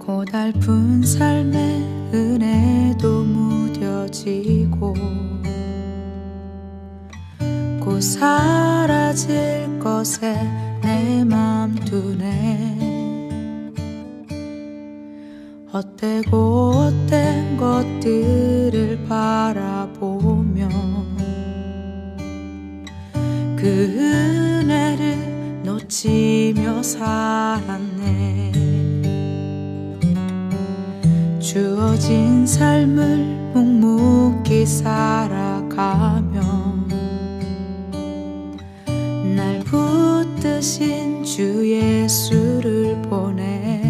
고달픈 삶의 은혜도 무뎌지고 곧 사라질 것에 내 맘 두네. 헛되고 헛된 것들을 바라보며 그 은혜를 놓치며 살았네. 주어진 삶을 묵묵히 살아가며 날 붙드신 주 예수를 보내.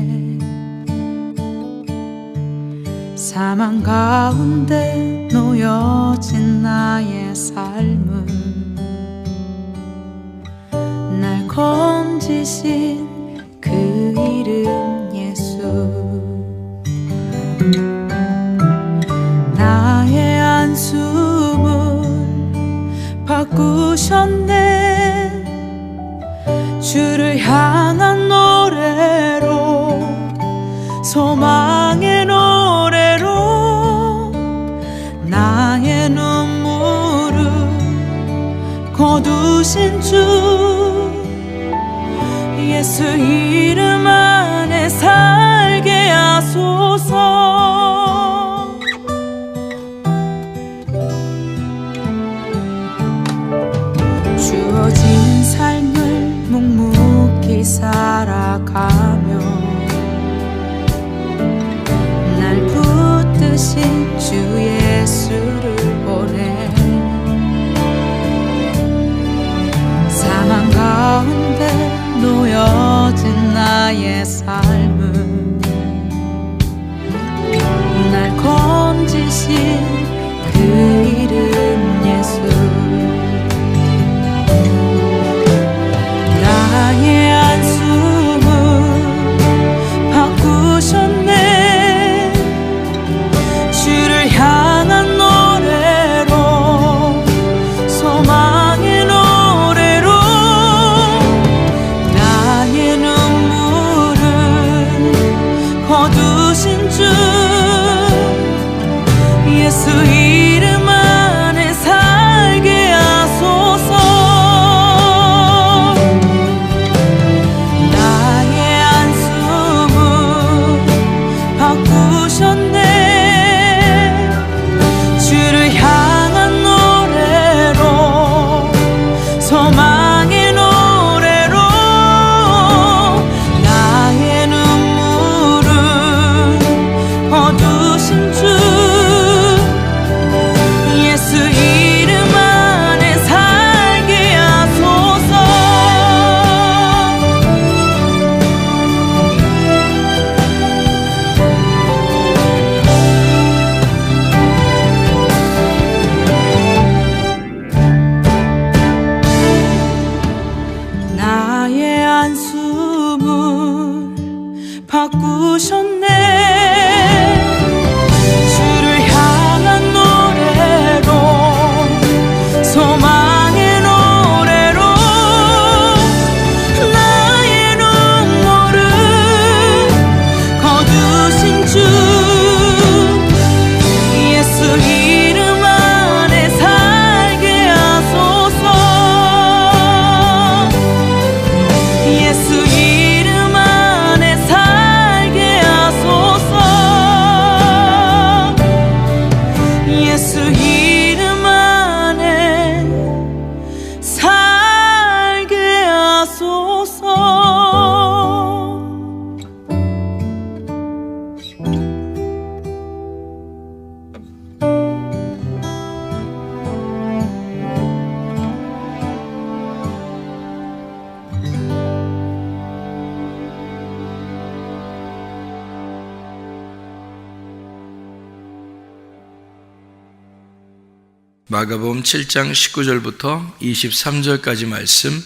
사망 가운데 놓여진 나의 삶은 날 건지신 그 이름 예수. 나의 한숨을 바꾸셨네. 주를 향한 노래로, 소망의 노래로 나의 눈물을 거두신 주 예수 이름 안에 살게 하소서. 주어진 삶을 묵묵히 살아가며 날 붙드신 주 예수를 보내. 사망 가운데 놓여진 나의 삶은 날 건지신 그 이름 예수. 나의 한숨을 바꾸셨네. 주를 향한 노래로, 소망의 노래로 나의 눈물을 거두신 주 예수 이름 안에 살게 하소서. 나의 한숨을 바꾸셨네. 주를 향한 노래로, 소망의 노래로 나의 눈물을 거두신 주 예수 이름 안에 살게 하소서. 나의 한숨을 바꾸셨네. 주를 향한 노래로, 소망의 노래로 나의 눈물을 거두신 주 예수 이름 안에 살게 하소서. 예수 이름 안에 살게 하소서. 예수 이름 안에 살게 하소서. 마가복음 7장 19절부터 23절까지 말씀.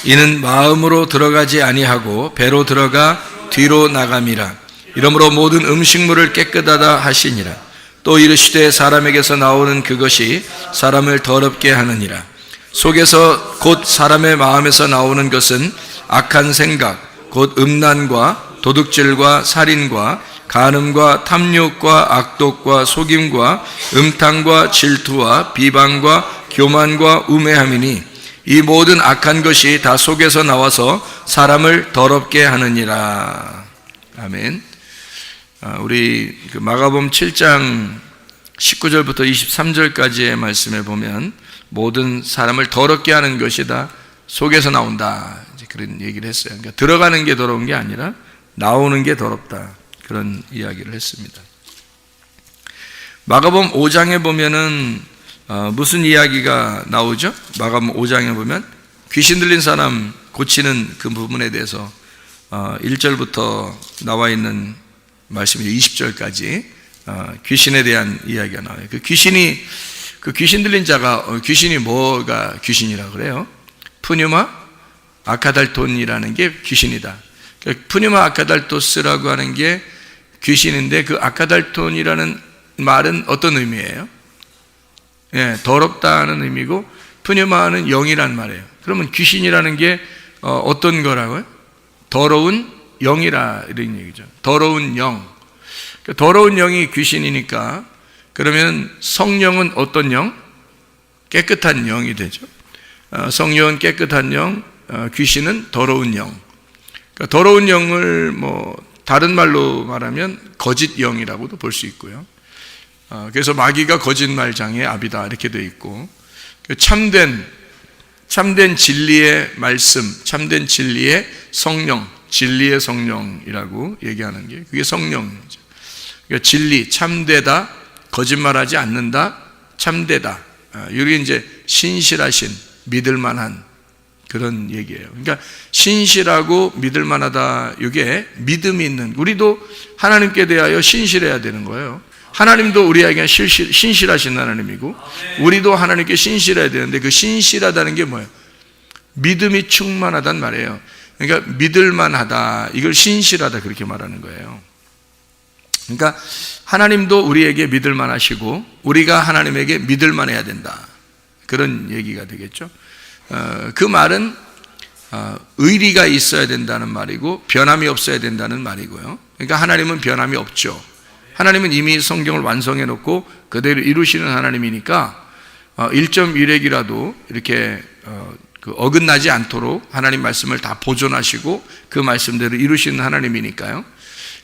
이는 마음으로 들어가지 아니하고 배로 들어가 뒤로 나감이라. 이러므로 모든 음식물을 깨끗하다 하시니라. 또 이르시되 사람에게서 나오는 그것이 사람을 더럽게 하느니라. 속에서 곧 사람의 마음에서 나오는 것은 악한 생각, 곧 음란과 도둑질과 살인과 간음과 탐욕과 악독과 속임과 음탕과 질투와 비방과 교만과 우매함이니 이 모든 악한 것이 다 속에서 나와서 사람을 더럽게 하느니라. 아멘. 우리 마가복음 7장 19절부터 23절까지의 말씀에 보면 모든 사람을 더럽게 하는 것이 다 속에서 나온다, 이제 그런 얘기를 했어요. 그러니까 들어가는 게 더러운 게 아니라 나오는 게 더럽다, 그런 이야기를 했습니다. 마가복음 5장에 보면은 무슨 이야기가 나오죠? 마가복음 5장에 보면 귀신 들린 사람 고치는 그 부분에 대해서 1절부터 나와 있는 말씀이죠. 20절까지 귀신에 대한 이야기가 나와요. 그 귀신 들린 자가, 귀신이 뭐가 귀신이라고 그래요? 푸뉴마 아카달톤이라는 게 귀신이다. 그러니까 푸뉴마 아카달토스라고 하는 게 귀신인데, 그 아카달톤이라는 말은 어떤 의미예요? 예, 더럽다는 의미고, 푸뉴마는 영이란 말이에요. 그러면 귀신이라는 게 어떤 거라고요? 더러운 영이라, 이런 얘기죠. 더러운 영. 그러니까 더러운 영이 귀신이니까, 그러면 성령은 어떤 영? 깨끗한 영이 되죠. 성령은 깨끗한 영, 귀신은 더러운 영. 그러니까 더러운 영을 다른 말로 말하면 거짓 영이라고도 볼 수 있고요. 그래서 마귀가 거짓말장의 아비다, 이렇게 되어 있고, 참된 진리의 말씀, 참된 진리의 성령, 진리의 성령이라고 얘기하는 게, 그게 성령이죠. 그러니까 진리, 참되다, 거짓말하지 않는다, 참되다. 이게 이제 신실하신, 믿을만한 그런 얘기예요. 그러니까 신실하고 믿을만하다, 이게 믿음이 있는, 우리도 하나님께 대하여 신실해야 되는 거예요. 하나님도 우리에게 신실하신 하나님이고, 우리도 하나님께 신실해야 되는데, 그 신실하다는 게 뭐예요? 믿음이 충만하단 말이에요. 그러니까 믿을만하다, 이걸 신실하다, 그렇게 말하는 거예요. 그러니까 하나님도 우리에게 믿을만하시고 우리가 하나님에게 믿을만해야 된다, 그런 얘기가 되겠죠. 그 말은 의리가 있어야 된다는 말이고 변함이 없어야 된다는 말이고요. 그러니까 하나님은 변함이 없죠. 하나님은 이미 성경을 완성해 놓고 그대로 이루시는 하나님이니까 1.1핵이라도 이렇게 어긋나지 않도록 하나님 말씀을 다 보존하시고 그 말씀대로 이루시는 하나님이니까요.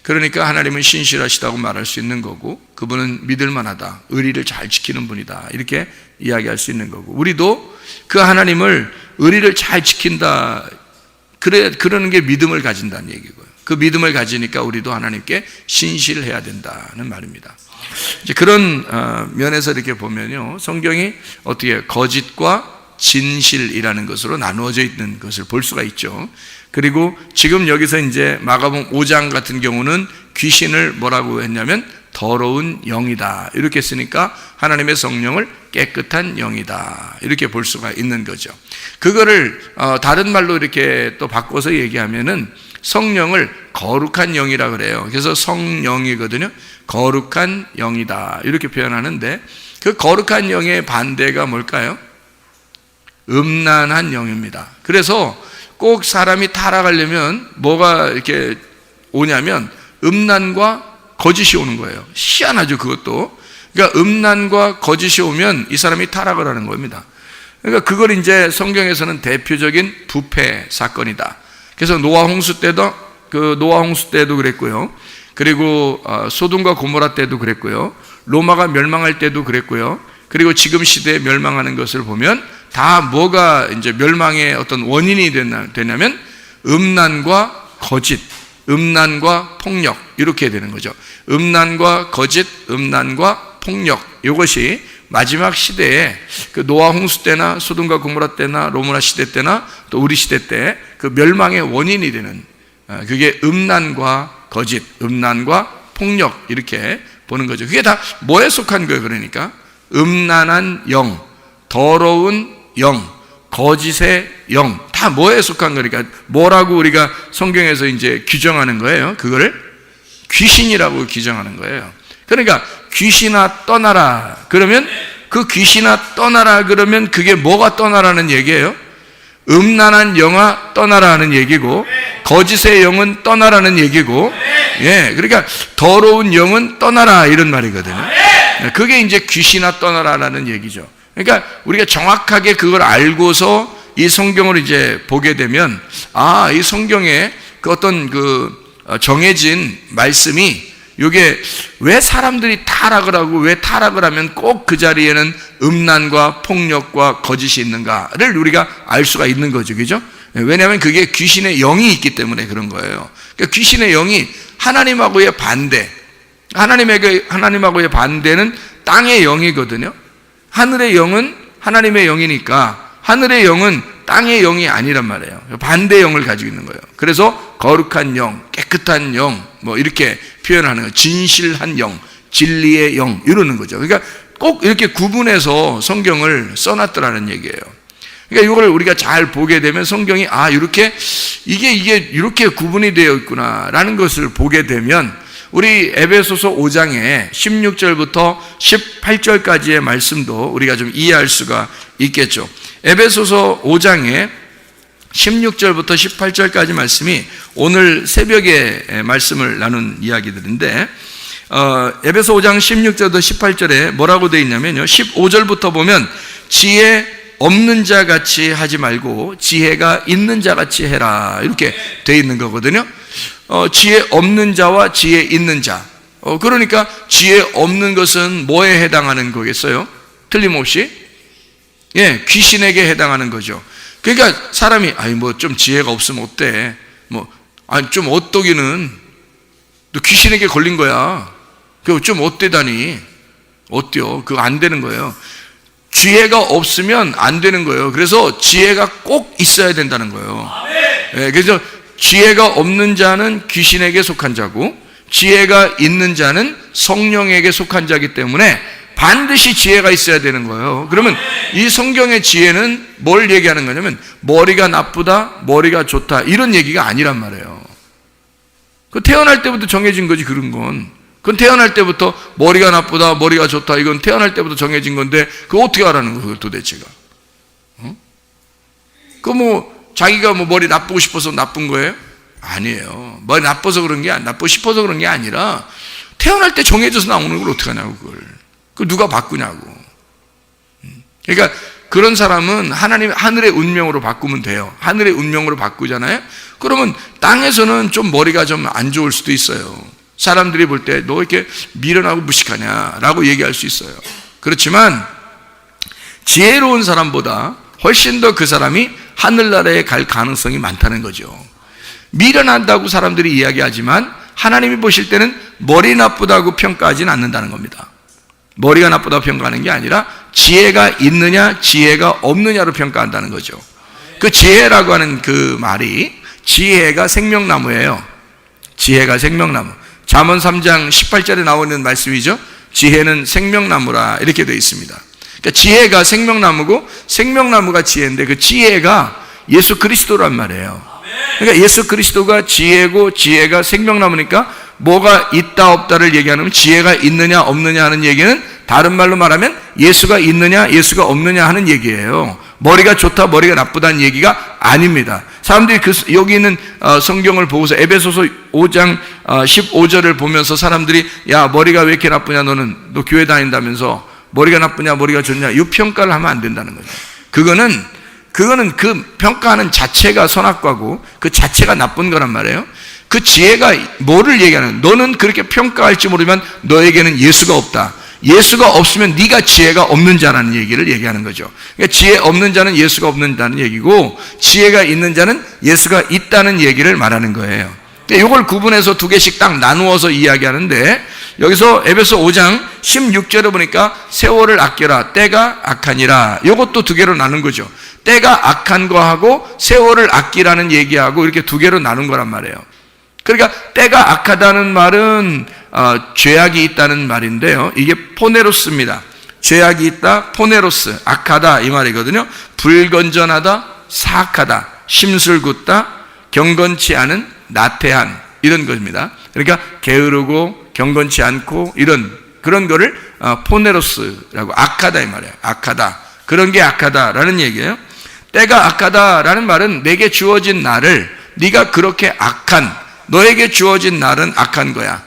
그러니까 하나님은 신실하시다고 말할 수 있는 거고, 그분은 믿을만하다, 의리를 잘 지키는 분이다, 이렇게 이야기할 수 있는 거고, 우리도 그 하나님을 의리를 잘 지킨다, 그러는 게 믿음을 가진다는 얘기고요. 그 믿음을 가지니까 우리도 하나님께 신실해야 된다는 말입니다. 이제 그런 면에서 이렇게 보면요, 성경이 어떻게 거짓과 진실이라는 것으로 나누어져 있는 것을 볼 수가 있죠. 그리고 지금 여기서 이제 마가복음 5장 같은 경우는 귀신을 뭐라고 했냐면 더러운 영이다, 이렇게 쓰니까 하나님의 성령을 깨끗한 영이다, 이렇게 볼 수가 있는 거죠. 그거를 다른 말로 이렇게 또 바꿔서 얘기하면은 성령을 거룩한 영이라 그래요. 그래서 성령이거든요. 거룩한 영이다, 이렇게 표현하는데, 그 거룩한 영의 반대가 뭘까요? 음란한 영입니다. 그래서 꼭 사람이 타락하려면 뭐가 이렇게 오냐면 음란과 거짓이 오는 거예요. 희한하죠, 그것도. 그러니까 음란과 거짓이 오면 이 사람이 타락을 하는 겁니다. 그러니까 그걸 이제 성경에서는 대표적인 부패 사건이다. 그래서 노아 홍수 때도 그랬고요. 그리고 소돔과 고모라 때도 그랬고요. 로마가 멸망할 때도 그랬고요. 그리고 지금 시대에 멸망하는 것을 보면 다 뭐가 이제 멸망의 어떤 원인이 되냐면 음란과 거짓, 음란과 폭력, 이렇게 되는 거죠. 음란과 거짓, 음란과 폭력, 이것이 마지막 시대에 그 노아 홍수 때나 소돔과 고모라 때나 로마 시대 때나 또 우리 시대 때 그 멸망의 원인이 되는, 그게 음란과 거짓, 음란과 폭력, 이렇게 보는 거죠. 그게 다 뭐에 속한 거예요? 그러니까 음란한 영, 더러운 영, 거짓의 영, 다 뭐에 속한 거니까 뭐라고 우리가 성경에서 이제 규정하는 거예요? 그거를 귀신이라고 규정하는 거예요. 그러니까 귀신아 떠나라, 그러면 그 귀신아 떠나라, 그러면 그게 뭐가 떠나라는 얘기예요? 음란한 영아 떠나라 하는 얘기고, 거짓의 영은 떠나라는 얘기고, 예, 그러니까 더러운 영은 떠나라 이런 말이거든요. 그게 이제 귀신아 떠나라라는 얘기죠. 그러니까 우리가 정확하게 그걸 알고서 이 성경을 이제 보게 되면, 아, 이 성경에 그 어떤 정해진 말씀이, 이게 왜 사람들이 타락을 하고 왜 타락을 하면 꼭 그 자리에는 음란과 폭력과 거짓이 있는가를 우리가 알 수가 있는 거죠. 그죠? 왜냐하면 그게 귀신의 영이 있기 때문에 그런 거예요. 그러니까 귀신의 영이 하나님하고의 반대, 하나님하고의 반대는 땅의 영이거든요. 하늘의 영은 하나님의 영이니까 하늘의 영은 땅의 영이 아니란 말이에요. 반대 영을 가지고 있는 거예요. 그래서 거룩한 영, 깨끗한 영, 뭐 이렇게 표현하는 거예요. 진실한 영, 진리의 영, 이러는 거죠. 그러니까 꼭 이렇게 구분해서 성경을 써놨더라는 얘기예요. 그러니까 이걸 우리가 잘 보게 되면 성경이, 아, 이게 이렇게 구분이 되어 있구나라는 것을 보게 되면, 우리 에베소서 5장에 16절부터 18절까지의 말씀도 우리가 좀 이해할 수가 있겠죠. 에베소서 5장에 16절부터 18절까지 말씀이 오늘 새벽에 말씀을 나눈 이야기들인데, 에베소 5장 16절부터 18절에 뭐라고 되어 있냐면요, 15절부터 보면 지혜 없는 자 같이 하지 말고 지혜가 있는 자 같이 해라, 이렇게 되어 있는 거거든요. 지혜 없는 자와 지혜 있는 자. 그러니까 지혜 없는 것은 뭐에 해당하는 거겠어요? 틀림없이, 예, 귀신에게 해당하는 거죠. 그러니까 사람이, 아니 뭐 좀 지혜가 없으면 어때? 뭐 아니 좀 어떠기는 너 귀신에게 걸린 거야. 그거 좀 어때다니? 어때요? 그거 안 되는 거예요. 지혜가 없으면 안 되는 거예요. 그래서 지혜가 꼭 있어야 된다는 거예요. 예, 그래서 지혜가 없는 자는 귀신에게 속한 자고, 지혜가 있는 자는 성령에게 속한 자이기 때문에 반드시 지혜가 있어야 되는 거예요. 그러면 이 성경의 지혜는 뭘 얘기하는 거냐면, 머리가 나쁘다, 머리가 좋다, 이런 얘기가 아니란 말이에요. 그 태어날 때부터 정해진 거지, 그런 건. 그건 태어날 때부터 머리가 나쁘다, 머리가 좋다, 이건 태어날 때부터 정해진 건데, 그거 어떻게 하라는 거예요, 도대체가? 자기가 머리 나쁘고 싶어서 나쁜 거예요? 아니에요. 머리 나빠서 그런 게, 나쁘고 싶어서 그런 게 아니라, 태어날 때 정해져서 나오는 걸 어떻게 하냐고, 그걸 누가 바꾸냐고. 그러니까 그런 사람은 하늘의 운명으로 바꾸면 돼요. 하늘의 운명으로 바꾸잖아요. 그러면 땅에서는 좀 머리가 좀 안 좋을 수도 있어요. 사람들이 볼 때 너 이렇게 미련하고 무식하냐라고 얘기할 수 있어요. 그렇지만 지혜로운 사람보다 훨씬 더 그 사람이 하늘나라에 갈 가능성이 많다는 거죠. 미련하다고 사람들이 이야기하지만 하나님이 보실 때는 머리 나쁘다고 평가하지는 않는다는 겁니다. 머리가 나쁘다고 평가하는 게 아니라 지혜가 있느냐 지혜가 없느냐로 평가한다는 거죠. 그 지혜라고 하는 그 말이, 지혜가 생명나무예요. 지혜가 생명나무. 잠언 3장 18절에 나오는 말씀이죠. 지혜는 생명나무라, 이렇게 되어 있습니다. 그러니까 지혜가 생명나무고 생명나무가 지혜인데, 그 지혜가 예수 그리스도란 말이에요. 그러니까 예수 그리스도가 지혜고 지혜가 생명나무니까 뭐가 있다 없다를 얘기하면, 지혜가 있느냐 없느냐 하는 얘기는 다른 말로 말하면 예수가 있느냐 예수가 없느냐 하는 얘기예요. 머리가 좋다 머리가 나쁘다는 얘기가 아닙니다. 사람들이 여기 있는 성경을 보고서 에베소서 5장 15절을 보면서 사람들이, 야, 머리가 왜 이렇게 나쁘냐, 너 교회 다닌다면서 머리가 나쁘냐 머리가 좋냐, 이 평가를 하면 안 된다는 거죠. 그거는 그 평가하는 자체가 선악과고 그 자체가 나쁜 거란 말이에요. 그 지혜가 뭐를 얘기하는, 너는 그렇게 평가할지 모르지만 너에게는 예수가 없다. 예수가 없으면 네가 지혜가 없는 자라는 얘기를 얘기하는 거죠. 그러니까 지혜 없는 자는 예수가 없는다는 얘기고, 지혜가 있는 자는 예수가 있다는 얘기를 말하는 거예요. 이걸 구분해서 두 개씩 딱 나누어서 이야기하는데, 여기서 에베소 5장 16절에 보니까 세월을 아껴라, 때가 악하니라, 이것도 두 개로 나눈 거죠. 때가 악한 거하고 세월을 아끼라는 얘기하고 이렇게 두 개로 나눈 거란 말이에요. 그러니까 때가 악하다는 말은 죄악이 있다는 말인데요, 이게 포네로스입니다. 죄악이 있다, 포네로스, 악하다 이 말이거든요. 불건전하다, 사악하다, 심술궂다, 경건치 않은, 나태한, 이런 것입니다. 그러니까 게으르고 경건치 않고 그런 거를 포네로스라고, 악하다 이 말이에요. 악하다, 그런 게 악하다라는 얘기예요. 때가 악하다라는 말은 내게 주어진 날을 네가 그렇게 악한, 너에게 주어진 날은 악한 거야.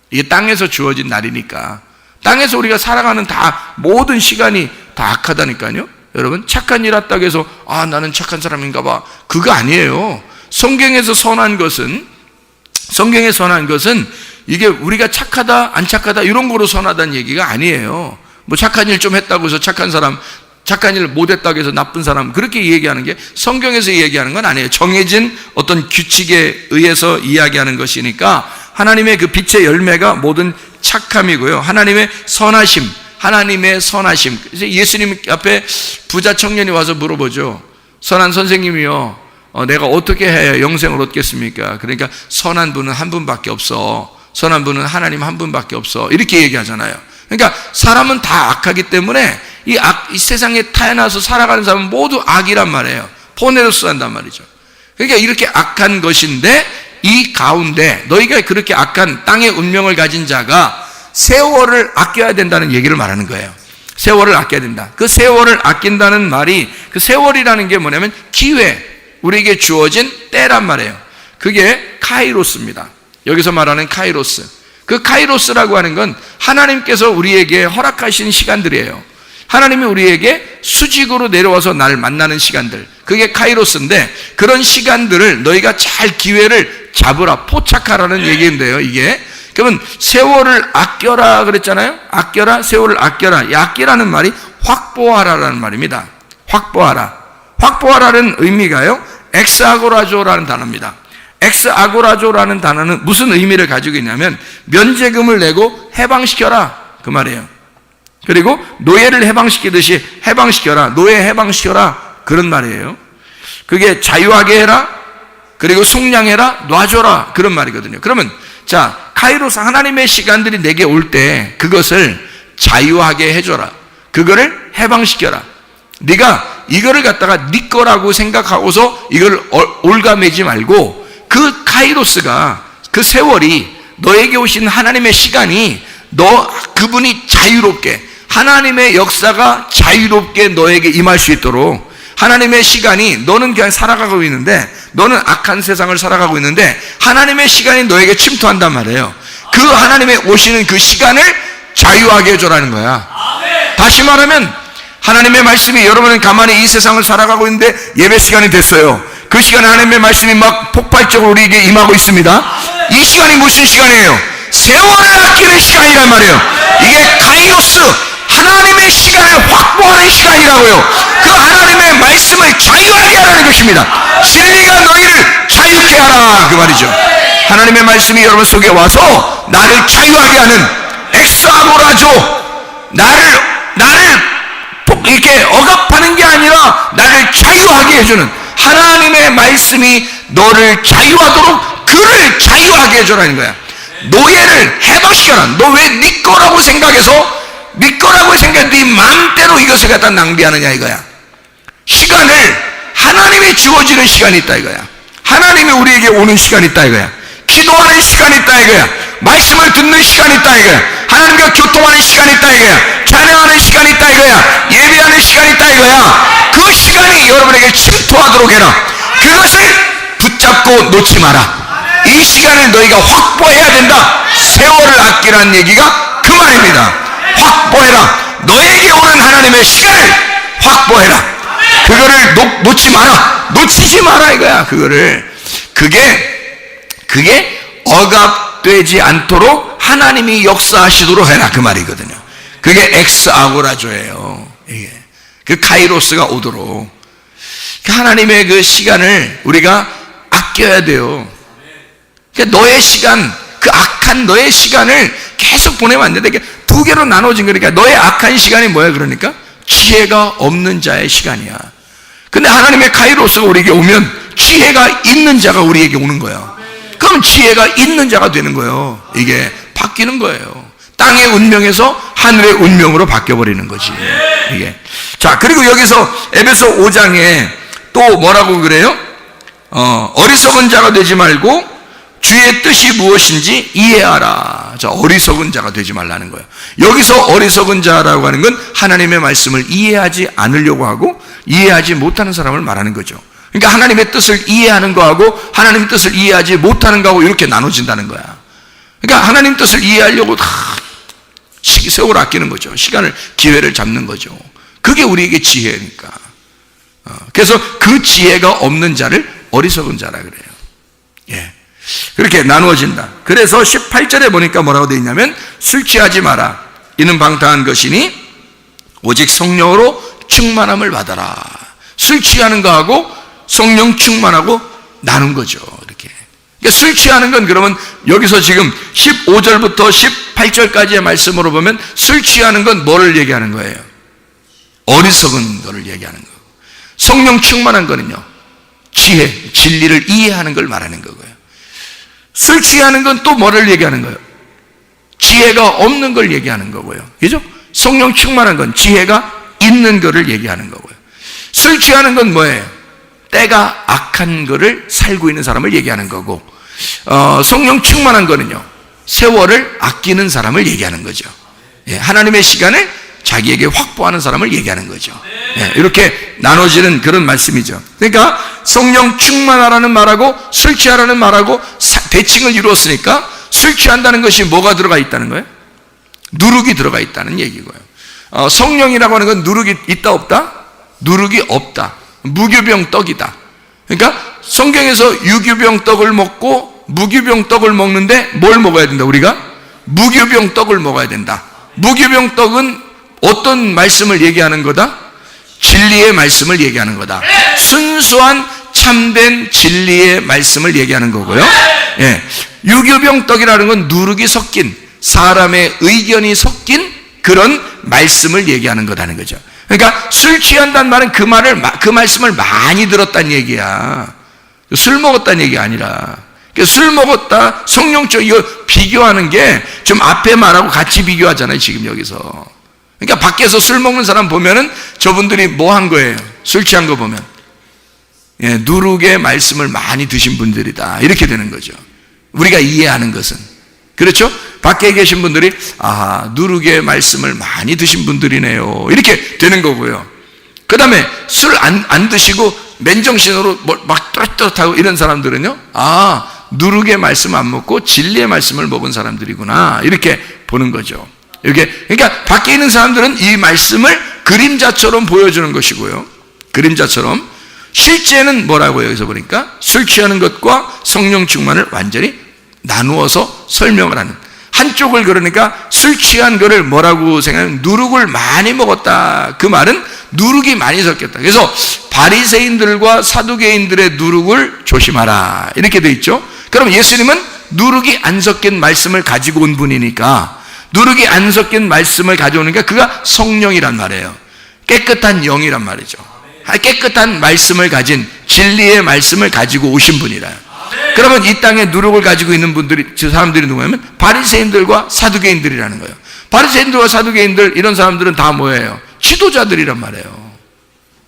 이게 땅에서 주어진 날이니까. 땅에서 우리가 살아가는 다 모든 시간이 다 악하다니까요. 여러분, 착한 일 했다고 해서 나는 착한 사람인가 봐, 그거 아니에요. 성경의 선한 것은 이게 우리가 착하다 안 착하다 이런 거로 선하다는 얘기가 아니에요. 뭐 착한 일 좀 했다고 해서 착한 일 못했다고 해서 나쁜 사람, 그렇게 얘기하는 게 성경에서 얘기하는 건 아니에요. 정해진 어떤 규칙에 의해서 이야기하는 것이니까 하나님의 그 빛의 열매가 모든 착함이고요. 하나님의 선하심. 그래서 예수님 앞에 부자 청년이 와서 물어보죠. 선한 선생님이요, 내가 어떻게 해야 영생을 얻겠습니까? 그러니까 선한 분은 한 분밖에 없어. 선한 분은 하나님 한 분밖에 없어. 이렇게 얘기하잖아요. 그러니까 사람은 다 악하기 때문에 이 세상에 태어나서 살아가는 사람은 모두 악이란 말이에요. 포네로스 한단 말이죠. 그러니까 이렇게 악한 것인데 이 가운데 너희가 그렇게 악한 땅의 운명을 가진 자가 세월을 아껴야 된다는 얘기를 말하는 거예요. 세월을 아껴야 된다. 그 세월을 아낀다는 말이, 그 세월이라는 게 뭐냐면 기회, 우리에게 주어진 때란 말이에요. 그게 카이로스입니다. 여기서 말하는 카이로스. 그 카이로스라고 하는 건 하나님께서 우리에게 허락하신 시간들이에요. 하나님이 우리에게 수직으로 내려와서 나를 만나는 시간들, 그게 카이로스인데, 그런 시간들을 너희가 잘 기회를 잡으라, 포착하라는 얘기인데요. 이게 그러면 세월을 아껴라 그랬잖아요. 아껴라, 세월을 아껴라. 이 아끼라는 말이 확보하라라는 말입니다. 확보하라는 의미가요, 엑스아고라조라는 단어입니다. 엑스아고라조라는 단어는 무슨 의미를 가지고 있냐면 면제금을 내고 해방시켜라, 그 말이에요. 그리고 노예를 해방시키듯이 해방시켜라, 노예 해방시켜라, 그런 말이에요. 그게 자유하게 해라, 그리고 속량해라, 놔줘라, 그런 말이거든요. 그러면 자, 카이로스, 하나님의 시간들이 내게 올 때 그것을 자유하게 해줘라, 그거를 해방시켜라. 네가 이거를 갖다가 네 거라고 생각하고서 이걸 올가매지 말고, 그 카이로스가, 그 세월이, 너에게 오신 하나님의 시간이 그분이 자유롭게, 하나님의 역사가 자유롭게 너에게 임할 수 있도록, 하나님의 시간이, 너는 그냥 살아가고 있는데, 너는 악한 세상을 살아가고 있는데 하나님의 시간이 너에게 침투한단 말이에요. 그 하나님의 오시는 그 시간을 자유하게 해줘라는 거야. 다시 말하면 하나님의 말씀이, 여러분은 가만히 이 세상을 살아가고 있는데 예배 시간이 됐어요. 그 시간에 하나님의 말씀이 막 폭발적으로 우리에게 임하고 있습니다. 이 시간이 무슨 시간이에요? 세월을 아끼는 시간이란 말이에요. 이게 카이로스, 하나님의 시간을 확보하는 시간이라고요. 그 하나님의 말씀을 자유하게 하라는 것입니다. 진리가 너희를 자유케 하라, 그 말이죠. 하나님의 말씀이 여러분 속에 와서 나를 자유하게 하는 엑스아고라조, 나를 이렇게 억압하는 게 아니라 나를 자유하게 해주는 하나님의 말씀이 너를 자유하도록 그를 자유하게 해줘라는 거야. 노예를 해방시켜라. 너 왜 네 거라고 생각해서, 네 거라고 생각해 네 마음대로 이것을 갖다 낭비하느냐 이거야. 시간을, 하나님이 주어지는 시간이 있다 이거야. 하나님이 우리에게 오는 시간이 있다 이거야. 기도하는 시간이 있다 이거야. 말씀을 듣는 시간이 있다 이거야. 하나님과 교통하는 시간이 있다 이거야. 찬양하는 시간이 있다 이거야. 예배하는 시간이 있다 이거야. 그 시간이 여러분에게 침투하도록 해라. 그것을 붙잡고 놓지 마라. 이 시간을 너희가 확보해야 된다. 세월을 아끼라는 얘기가 그 말입니다. 확보해라. 너에게 오는 하나님의 시간을 확보해라. 그거를 놓지 마라. 놓치지 마라 이거야. 그게 억압되지 않도록 하나님이 역사하시도록 해라, 그 말이거든요. 그게 엑스아고라조예요. 이게 그 카이로스가 오도록 하나님의 그 시간을 우리가 아껴야 돼요. 그러니까 너의 시간, 그 악한 너의 시간을 계속 보내면 안 된다. 두 개로 나눠진 거니까 너의 악한 시간이 뭐야? 그러니까 지혜가 없는 자의 시간이야. 근데 하나님의 카이로스가 우리에게 오면 지혜가 있는 자가 우리에게 오는 거야. 그럼 지혜가 있는 자가 되는 거예요. 이게 바뀌는 거예요. 땅의 운명에서 하늘의 운명으로 바뀌어버리는 거지 이게. 자, 그리고 여기서 에베소 5장에 또 뭐라고 그래요? 어리석은 자가 되지 말고 주의 뜻이 무엇인지 이해하라. 자, 어리석은 자가 되지 말라는 거예요. 여기서 어리석은 자라고 하는 건 하나님의 말씀을 이해하지 않으려고 하고 이해하지 못하는 사람을 말하는 거죠. 그러니까 하나님의 뜻을 이해하는 거하고 하나님의 뜻을 이해하지 못하는 거하고 이렇게 나눠진다는 거야. 그러니까 하나님 뜻을 이해하려고 다 세월 아끼는 거죠. 시간을, 기회를 잡는 거죠. 그게 우리에게 지혜니까. 그래서 그 지혜가 없는 자를 어리석은 자라 그래요. 예. 그렇게 나누어진다. 그래서 18절에 보니까 뭐라고 되어 있냐면 술 취하지 마라. 이는 방탕한 것이니 오직 성령으로 충만함을 받아라. 술 취하는 거하고 성령 충만하고 나눈 거죠. 이렇게. 그러니까 술 취하는 건 그러면 여기서 지금 15절부터 18절까지의 말씀으로 보면 술 취하는 건 뭐를 얘기하는 거예요? 어리석은 거를 얘기하는 거고, 성령 충만한 거는요, 지혜, 진리를 이해하는 걸 말하는 거고요. 술 취하는 건 또 뭐를 얘기하는 거예요? 지혜가 없는 걸 얘기하는 거고요. 그죠? 성령 충만한 건 지혜가 있는 거를 얘기하는 거고요. 술 취하는 건 뭐예요? 때가 악한 거를 살고 있는 사람을 얘기하는 거고, 성령 충만한 거는요, 세월을 아끼는 사람을 얘기하는 거죠. 예, 하나님의 시간을 자기에게 확보하는 사람을 얘기하는 거죠. 예, 이렇게 나눠지는 그런 말씀이죠. 그러니까 성령 충만하라는 말하고 술 취하라는 말하고 대칭을 이루었으니까 술 취한다는 것이 뭐가 들어가 있다는 거예요? 누룩이 들어가 있다는 얘기고요. 성령이라고 하는 건 누룩이 있다 없다? 누룩이 없다. 무교병 떡이다. 그러니까 성경에서 유교병 떡을 먹고 무교병 떡을 먹는데 뭘 먹어야 된다? 우리가 무교병 떡을 먹어야 된다. 무교병 떡은 어떤 말씀을 얘기하는 거다? 진리의 말씀을 얘기하는 거다. 순수한 참된 진리의 말씀을 얘기하는 거고요. 예. 유교병 떡이라는 건 누룩이 섞인, 사람의 의견이 섞인 그런 말씀을 얘기하는 거다는 거죠. 그러니까 술 취한다는 말은 그 말씀을 많이 들었다는 얘기야. 술 먹었다는 얘기가 아니라, 술 먹었다, 성령적, 이거 비교하는 게 좀 앞에 말하고 같이 비교하잖아요, 지금 여기서. 그러니까 밖에서 술 먹는 사람 보면은 저분들이 뭐 한 거예요? 술 취한 거 보면. 예, 누룩의 말씀을 많이 드신 분들이다. 이렇게 되는 거죠. 우리가 이해하는 것은. 그렇죠? 밖에 계신 분들이, 아, 누룩의 말씀을 많이 드신 분들이네요. 이렇게 되는 거고요. 그 다음에 술 안 드시고 맨정신으로 막 또렷또렷하고 이런 사람들은요, 아, 누룩의 말씀 안 먹고 진리의 말씀을 먹은 사람들이구나. 이렇게 보는 거죠. 이렇게, 그러니까 밖에 있는 사람들은 이 말씀을 그림자처럼 보여주는 것이고요. 그림자처럼. 실제는 뭐라고요? 여기서 보니까 술 취하는 것과 성령 충만을 완전히 나누어서 설명을 하는. 한쪽을 그러니까 술 취한 거를 뭐라고 생각하면 누룩을 많이 먹었다. 그 말은 누룩이 많이 섞였다. 그래서 바리새인들과 사두개인들의 누룩을 조심하라. 이렇게 돼 있죠. 그럼 예수님은 누룩이 안 섞인 말씀을 가지고 온 분이니까, 누룩이 안 섞인 말씀을 가져오니까 그가 성령이란 말이에요. 깨끗한 영이란 말이죠. 깨끗한 말씀을 가진 진리의 말씀을 가지고 오신 분이라요. 그러면 이 땅에 누룩을 가지고 있는 분들이, 저 사람들이 누구냐면 바리새인들과 사두개인들이라는 거예요. 바리새인들과 사두개인들, 이런 사람들은 다 뭐예요? 지도자들이란 말이에요.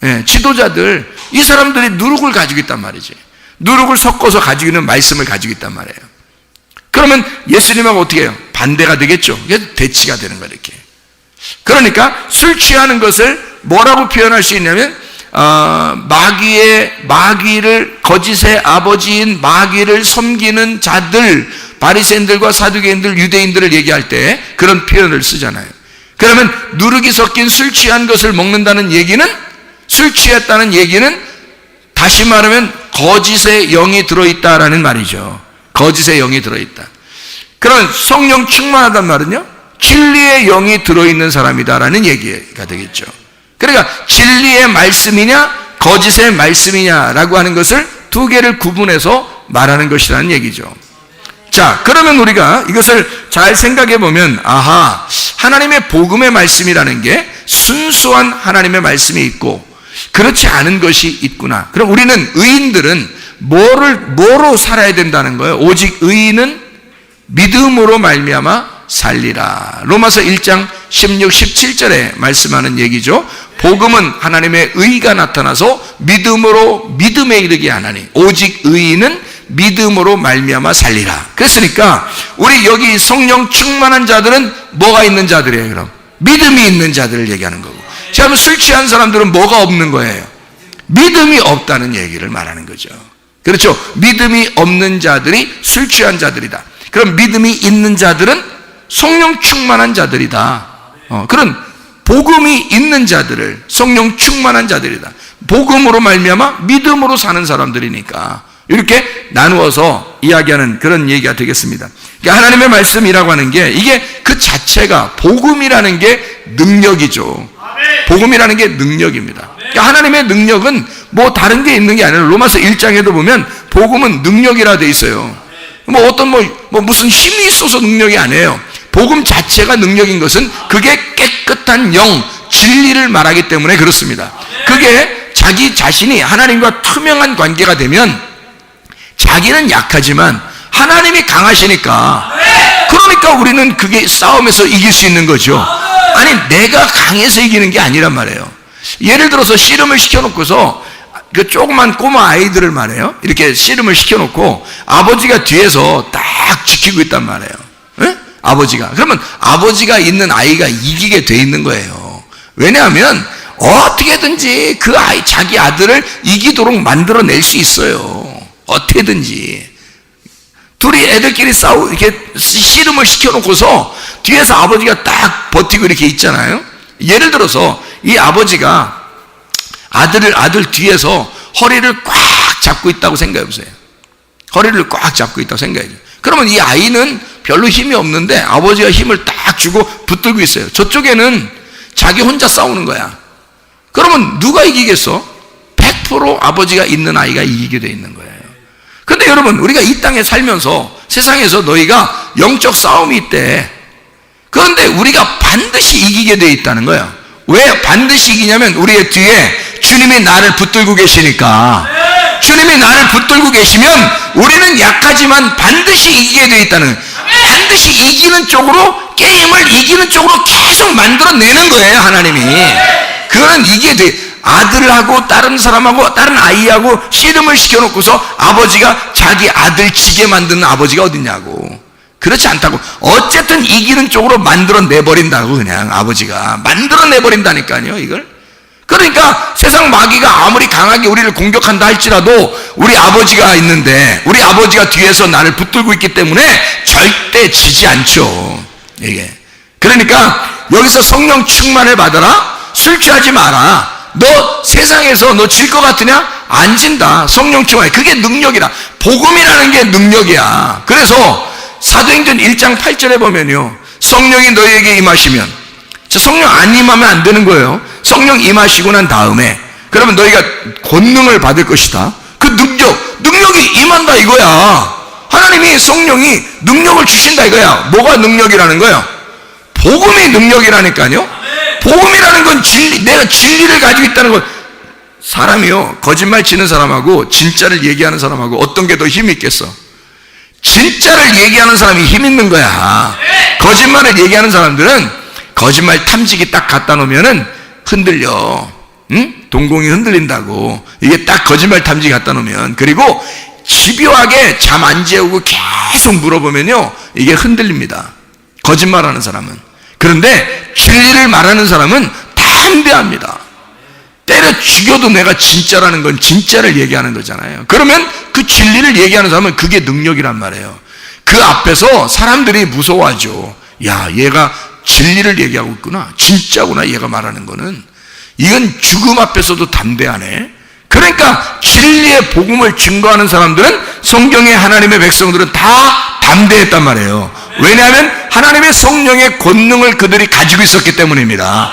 예, 지도자들. 이 사람들이 누룩을 가지고 있단 말이지. 누룩을 섞어서 가지고 있는 말씀을 가지고 있단 말이에요. 그러면 예수님하고 어떻게 해요? 반대가 되겠죠. 그래서 대치가 되는 거예요, 이렇게. 그러니까 술 취하는 것을 뭐라고 표현할 수 있냐면, 마귀를, 거짓의 아버지인 마귀를 섬기는 자들, 바리새인들과 사두개인들, 유대인들을 얘기할 때 그런 표현을 쓰잖아요. 그러면 누룩이 섞인 술 취한 것을 먹는다는 얘기는, 술 취했다는 얘기는 다시 말하면 거짓의 영이 들어있다라는 말이죠. 거짓의 영이 들어있다. 그런 성령 충만하단 말은요, 진리의 영이 들어있는 사람이다라는 얘기가 되겠죠. 그러니까 진리의 말씀이냐 거짓의 말씀이냐라고 하는 것을 두 개를 구분해서 말하는 것이라는 얘기죠. 자, 그러면 우리가 이것을 잘 생각해 보면, 아하, 하나님의 복음의 말씀이라는 게 순수한 하나님의 말씀이 있고 그렇지 않은 것이 있구나. 그럼 우리는, 의인들은 뭐로 살아야 된다는 거예요? 오직 의인은 믿음으로 말미암아 살리라. 로마서 1장 16, 17절에 말씀하는 얘기죠. 복음은 하나님의 의가 나타나서 믿음으로 믿음에 이르게 하나니 오직 의인은 믿음으로 말미암아 살리라. 그랬으니까 우리 여기 성령 충만한 자들은 뭐가 있는 자들이에요? 그럼 믿음이 있는 자들을 얘기하는 거고, 자, 술 취한 사람들은 뭐가 없는 거예요? 믿음이 없다는 얘기를 말하는 거죠. 그렇죠? 믿음이 없는 자들이 술 취한 자들이다. 그럼 믿음이 있는 자들은 성령 충만한 자들이다. 그런 복음이 있는 자들을 성령 충만한 자들이다. 복음으로 말미암아 믿음으로 사는 사람들이니까 이렇게 나누어서 이야기하는 그런 얘기가 되겠습니다. 그러니까 하나님의 말씀이라고 하는 게, 이게 그 자체가 복음이라는 게 능력이죠. 복음이라는 게 능력입니다. 그러니까 하나님의 능력은 뭐 다른 게 있는 게 아니라 로마서 1장에도 보면 복음은 능력이라 돼 있어요. 뭐 어떤 무슨 힘이 있어서 능력이 아니에요. 복음 자체가 능력인 것은 그게 깨끗한 영, 진리를 말하기 때문에 그렇습니다. 그게 자기 자신이 하나님과 투명한 관계가 되면 자기는 약하지만 하나님이 강하시니까, 그러니까 우리는 그게 싸움에서 이길 수 있는 거죠. 아니, 내가 강해서 이기는 게 아니란 말이에요. 예를 들어서 씨름을 시켜놓고서 그 조그만 꼬마 아이들을 말해요. 이렇게 씨름을 시켜놓고 아버지가 뒤에서 딱 지키고 있단 말이에요. 에? 아버지가. 그러면 아버지가 있는 아이가 이기게 돼 있는 거예요. 왜냐하면 어떻게든지 그 아이, 자기 아들을 이기도록 만들어낼 수 있어요. 어떻게든지. 둘이 애들끼리 이렇게 씨름을 시켜놓고서 뒤에서 아버지가 딱 버티고 이렇게 있잖아요. 예를 들어서 이 아버지가 아들 뒤에서 허리를 꽉 잡고 있다고 생각해 보세요. 허리를 꽉 잡고 있다고 생각해 보세요. 그러면 이 아이는 별로 힘이 없는데 아버지가 힘을 딱 주고 붙들고 있어요. 저쪽에는 자기 혼자 싸우는 거야. 그러면 누가 이기겠어? 100% 아버지가 있는 아이가 이기게 돼 있는 거예요. 근데 여러분, 우리가 이 땅에 살면서 세상에서 너희가 영적 싸움이 있대. 그런데 우리가 반드시 이기게 돼 있다는 거예요. 왜 반드시 이기냐면 우리의 뒤에 주님이 나를 붙들고 계시니까. 주님이 나를 붙들고 계시면 우리는 약하지만 반드시 이기게 돼 있다는 거예요. 반드시 이기는 쪽으로, 게임을 이기는 쪽으로 계속 만들어내는 거예요, 하나님이. 그거는 이게 돼. 아들하고 다른 사람하고 다른 아이하고 씨름을 시켜놓고서 아버지가 자기 아들 지게 만드는 아버지가 어딨냐고. 그렇지 않다고. 어쨌든 이기는 쪽으로 만들어내버린다고. 그냥 아버지가 만들어내버린다니까요, 이걸. 그러니까 세상 마귀가 아무리 강하게 우리를 공격한다 할지라도 우리 아버지가 있는데, 우리 아버지가 뒤에서 나를 붙들고 있기 때문에 절대 지지 않죠, 이게. 그러니까 여기서 성령 충만을 받아라, 술 취하지 마라. 너 세상에서 너 질 것 같으냐? 안 진다. 성령 충만. 그게 능력이라. 복음이라는 게 능력이야. 그래서 사도행전 1장 8절에 보면요, 성령이 너희에게 임하시면, 성령 안 임하면 안 되는 거예요. 성령 임하시고 난 다음에 그러면 너희가 권능을 받을 것이다. 그 능력이 임한다 이거야. 하나님이 성령이 능력을 주신다 이거야. 뭐가 능력이라는 거야? 복음이 능력이라니까요. 복음이라는 건 진리, 내가 진리를 가지고 있다는 것. 사람이요, 거짓말 치는 사람하고 진짜를 얘기하는 사람하고 어떤 게 더 힘이 있겠어? 진짜를 얘기하는 사람이 힘 있는 거야. 거짓말을 얘기하는 사람들은 거짓말 탐지기 딱 갖다 놓으면은 흔들려. 응? 동공이 흔들린다고. 이게 딱 거짓말 탐지기 갖다 놓으면. 그리고 집요하게 잠 안 재우고 계속 물어보면요, 이게 흔들립니다. 거짓말하는 사람은. 그런데 진리를 말하는 사람은 담대합니다. 때려 죽여도 내가 진짜라는 건 진짜를 얘기하는 거잖아요. 그러면 그 진리를 얘기하는 사람은 그게 능력이란 말이에요. 그 앞에서 사람들이 무서워하죠. 야, 얘가 진리를 얘기하고 있구나. 진짜구나, 얘가 말하는 거는. 이건 죽음 앞에서도 담대하네. 그러니까 진리의 복음을 증거하는 사람들은, 성경의 하나님의 백성들은 다 담대했단 말이에요. 왜냐하면 하나님의 성령의 권능을 그들이 가지고 있었기 때문입니다.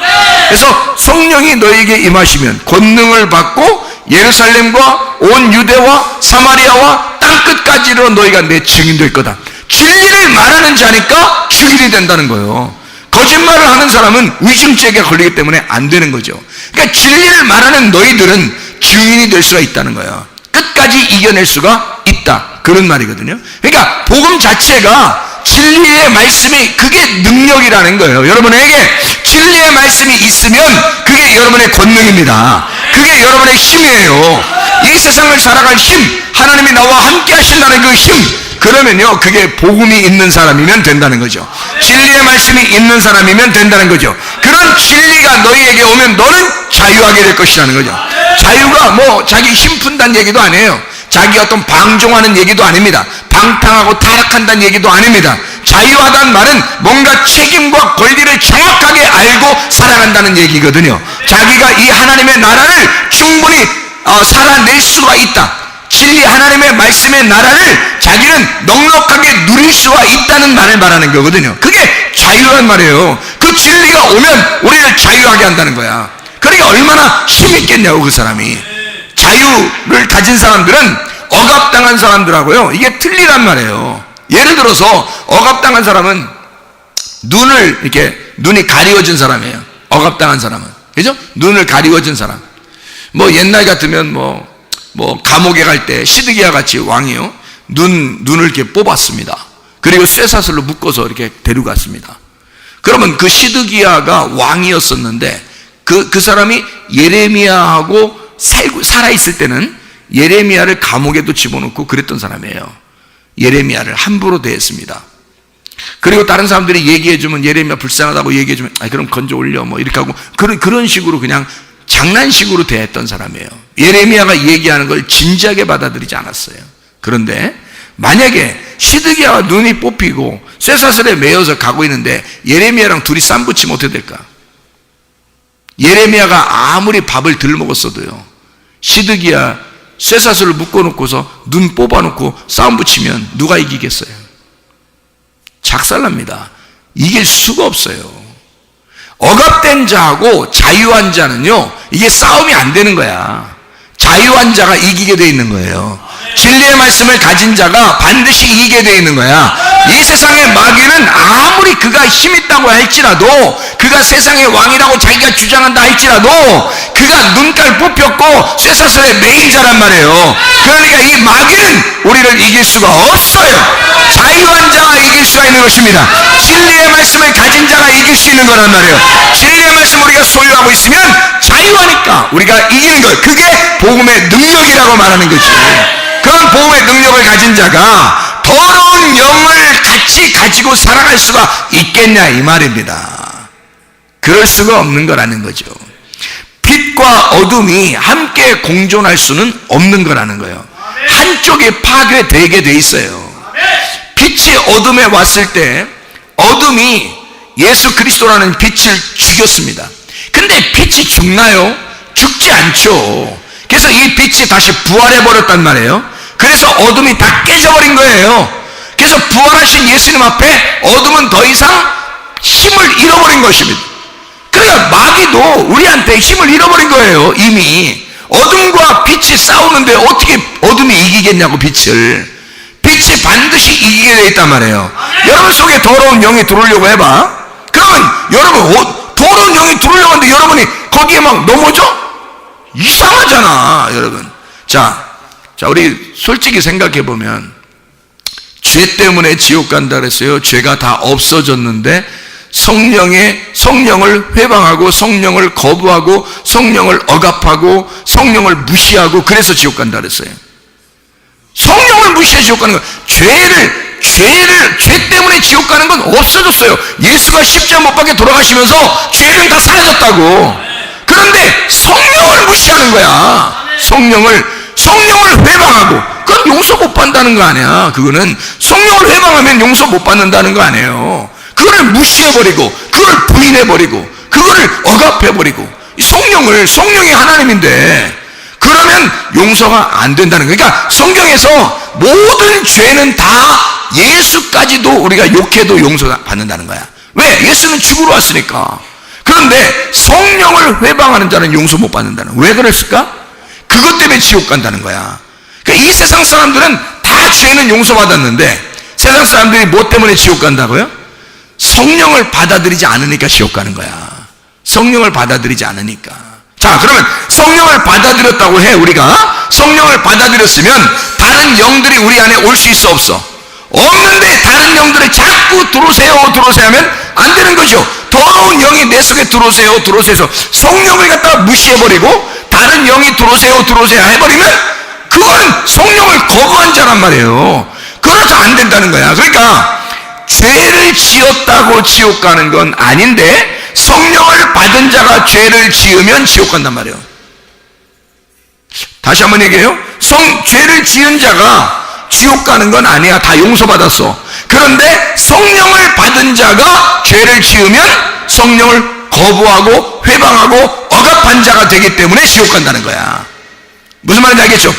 그래서 성령이 너에게 임하시면 권능을 받고 예루살렘과 온 유대와 사마리아와 땅끝까지로 너희가 내 증인 될 거다. 진리를 말하는 자니까 증인이 된다는 거예요. 거짓말을 하는 사람은 의심죄가 걸리기 때문에 안 되는 거죠. 그러니까 진리를 말하는 너희들은 증인이 될 수가 있다는 거예요. 끝까지 이겨낼 수가 있다, 그런 말이거든요. 그러니까 복음 자체가, 진리의 말씀이, 그게 능력이라는 거예요. 여러분에게 진리의 말씀이 있으면 그게 여러분의 권능입니다. 그게 여러분의 힘이에요. 이 이 세상을 살아갈 힘, 하나님이 나와 함께 하신다는 그 힘, 그러면요 그게 복음이 있는 사람이면 된다는 거죠. 진리의 말씀이 있는 사람이면 된다는 거죠. 그런 진리가 너희에게 오면 너는 자유하게 될 것이라는 거죠. 자유가 뭐 자기 힘 푼다는 얘기도 아니에요. 자기 어떤 방종하는 얘기도 아닙니다. 방탕하고 타락한다는 얘기도 아닙니다. 자유하다는 말은 뭔가 책임과 권리를 정확하게 알고 살아간다는 얘기거든요. 자기가 이 하나님의 나라를 충분히 살아낼 수가 있다. 진리 하나님의 말씀의 나라를 자기는 넉넉하게 누릴 수가 있다는 말을 말하는 거거든요. 그게 자유란 말이에요. 그 진리가 오면 우리를 자유하게 한다는 거야. 그러니까 얼마나 힘있겠냐고. 그 사람이 자유를 가진 사람들은 억압당한 사람들하고요 이게 틀리란 말이에요. 예를 들어서 억압당한 사람은 눈이 가리워진 사람이에요. 억압당한 사람은, 그죠? 눈을 가리워진 사람. 뭐 옛날 같으면 뭐 감옥에 갈 때 시드기야 같이 왕이요 눈을 이렇게 뽑았습니다. 그리고 쇠사슬로 묶어서 이렇게 데려갔습니다. 그러면 그 시드기야가 왕이었었는데 그 사람이 예레미야하고 살아있을 때는 예레미야를 감옥에도 집어넣고 그랬던 사람이에요. 예레미야를 함부로 대했습니다. 그리고 다른 사람들이 얘기해주면 예레미야 불쌍하다고 얘기해주면 그럼 건져 올려 뭐 이렇게 하고 그런 식으로 그냥 장난식으로 대했던 사람이에요. 예레미야가 얘기하는 걸 진지하게 받아들이지 않았어요. 그런데 만약에 시드기야가 눈이 뽑히고 쇠사슬에 매여서 가고 있는데 예레미야랑 둘이 쌈붙이면 어떻게 될까? 예레미야가 아무리 밥을 덜 먹었어도요 시드기야 쇠사슬을 묶어놓고서 눈 뽑아놓고 싸움 붙이면 누가 이기겠어요? 작살납니다. 이길 수가 없어요. 억압된 자하고 자유한 자는요 이게 싸움이 안 되는 거야. 자유한 자가 이기게 돼 있는 거예요. 진리의 말씀을 가진 자가 반드시 이기게 돼 있는 거야. 이 세상의 마귀는 아무리 그가 힘있다고 할지라도, 그가 세상의 왕이라고 자기가 주장한다 할지라도 그가 눈깔 뽑혔고 쇠사슬에 매인 자란 말이에요. 그러니까 이 마귀는 우리를 이길 수가 없어요. 자유한 자가 이길 수가 있는 것입니다. 진리의 말씀을 가진 자가 이길 수 있는 거란 말이에요. 진리의 말씀 우리가 소유하고 있으면 자유하니까 우리가 이기는 것, 그게 복음의 능력이라고 말하는 거지. 그런 복음의 능력을 가진 자가 더러운 영을 같이 가지고 살아갈 수가 있겠냐 이 말입니다. 그럴 수가 없는 거라는 거죠. 빛과 어둠이 함께 공존할 수는 없는 거라는 거예요. 한쪽이 파괴되게 돼 있어요. 빛이 어둠에 왔을 때 어둠이 예수 그리스도라는 빛을 죽였습니다. 근데 빛이 죽나요? 죽지 않죠. 그래서 이 빛이 다시 부활해버렸단 말이에요. 그래서 어둠이 다 깨져버린 거예요. 그래서 부활하신 예수님 앞에 어둠은 더 이상 힘을 잃어버린 것입니다. 그러니까 마귀도 우리한테 힘을 잃어버린 거예요. 이미 어둠과 빛이 싸우는데 어떻게 어둠이 이기겠냐고. 빛이 반드시 이기게 돼 있단 말이에요. 여러분 속에 더러운 영이 들어오려고 해봐. 그러면 여러분 더러운 영이 들어오려고 하는데 여러분이 거기에 막 넘어져? 이상하잖아 여러분. 자 우리 솔직히 생각해 보면 죄 때문에 지옥 간다 그랬어요. 죄가 다 없어졌는데 성령을 회방하고 성령을 거부하고 성령을 억압하고 성령을 무시하고 그래서 지옥 간다 그랬어요. 성령을 무시해 지옥 가는 거. 죄 때문에 지옥 가는 건 없어졌어요. 예수가 십자가 못 박혀 돌아가시면서 죄는 다 사라졌다고. 그런데 성령을 무시하는 거야. 성령을 회방하고, 그건 용서 못 받는다는 거 아니야. 그거는 성령을 회방하면 용서 못 받는다는 거 아니에요. 그거를 무시해버리고, 그걸 부인해버리고, 그거를 억압해버리고, 성령이 하나님인데 그러면 용서가 안 된다는 거예요. 그러니까 성경에서 모든 죄는 다 예수까지도 우리가 욕해도 용서받는다는 거야. 왜? 예수는 죽으러 왔으니까. 그런데 성령을 회방하는 자는 용서 못 받는다는 거야. 왜 그랬을까? 그것 때문에 지옥 간다는 거야. 그러니까 이 세상 사람들은 다 죄는 용서받았는데 세상 사람들이 뭐 때문에 지옥 간다고요? 성령을 받아들이지 않으니까 지옥 가는 거야. 성령을 받아들이지 않으니까. 자, 그러면 성령을 받아들였다고 해. 우리가 성령을 받아들였으면 다른 영들이 우리 안에 올 수 있어 없어? 없는데 다른 영들이 자꾸 들어오세요 하면 안 되는 거죠. 더러운 영이 내 속에 들어오세요 해서 성령을 갖다가 무시해버리고 다른 영이 들어오세요 해버리면 그거는 성령을 거부한 자란 말이에요. 그래서 안 된다는 거야. 그러니까 죄를 지었다고 지옥 가는 건 아닌데 성령을 받은 자가 죄를 지으면 지옥 간단 말이에요. 다시 한번 얘기해요. 죄를 지은 자가 지옥 가는 건 아니야. 다 용서받았어. 그런데 성령을 받은 자가 죄를 지으면 성령을 거부하고 회방하고 억압한 자가 되기 때문에 지옥 간다는 거야. 무슨 말인지 알겠죠?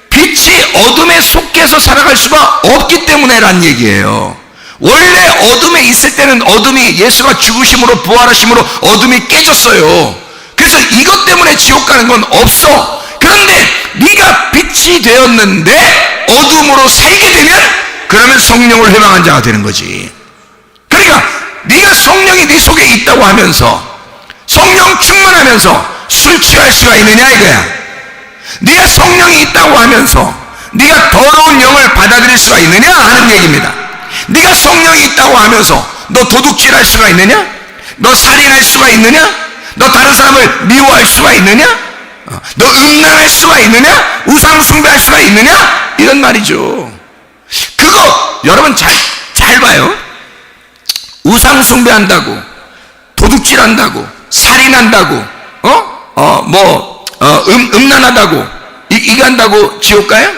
빛이 어둠에 속해서 살아갈 수가 없기 때문에란 얘기예요. 원래 어둠에 있을 때는 어둠이 예수가 죽으심으로 부활하심으로 어둠이 깨졌어요. 그래서 이것 때문에 지옥 가는 건 없어. 그런데 네가 빛이 되었는데 어둠으로 살게 되면 그러면 성령을 회방한 자가 되는 거지. 그러니까 네가 성령이 네 속에 있다고 하면서 성령 충만하면서 술 취할 수가 있느냐 이거야. 네가 성령이 있다고 하면서 네가 더러운 영을 받아들일 수가 있느냐 하는 얘기입니다. 네가 성령이 있다고 하면서 너 도둑질할 수가 있느냐? 너 살인할 수가 있느냐? 너 다른 사람을 미워할 수가 있느냐? 너 음란할 수가 있느냐? 우상 숭배할 수가 있느냐? 이런 말이죠. 그거 여러분 잘 봐요. 우상 숭배한다고, 도둑질한다고, 살인한다고, 음란하다고 이거 한다고 지옥 가요?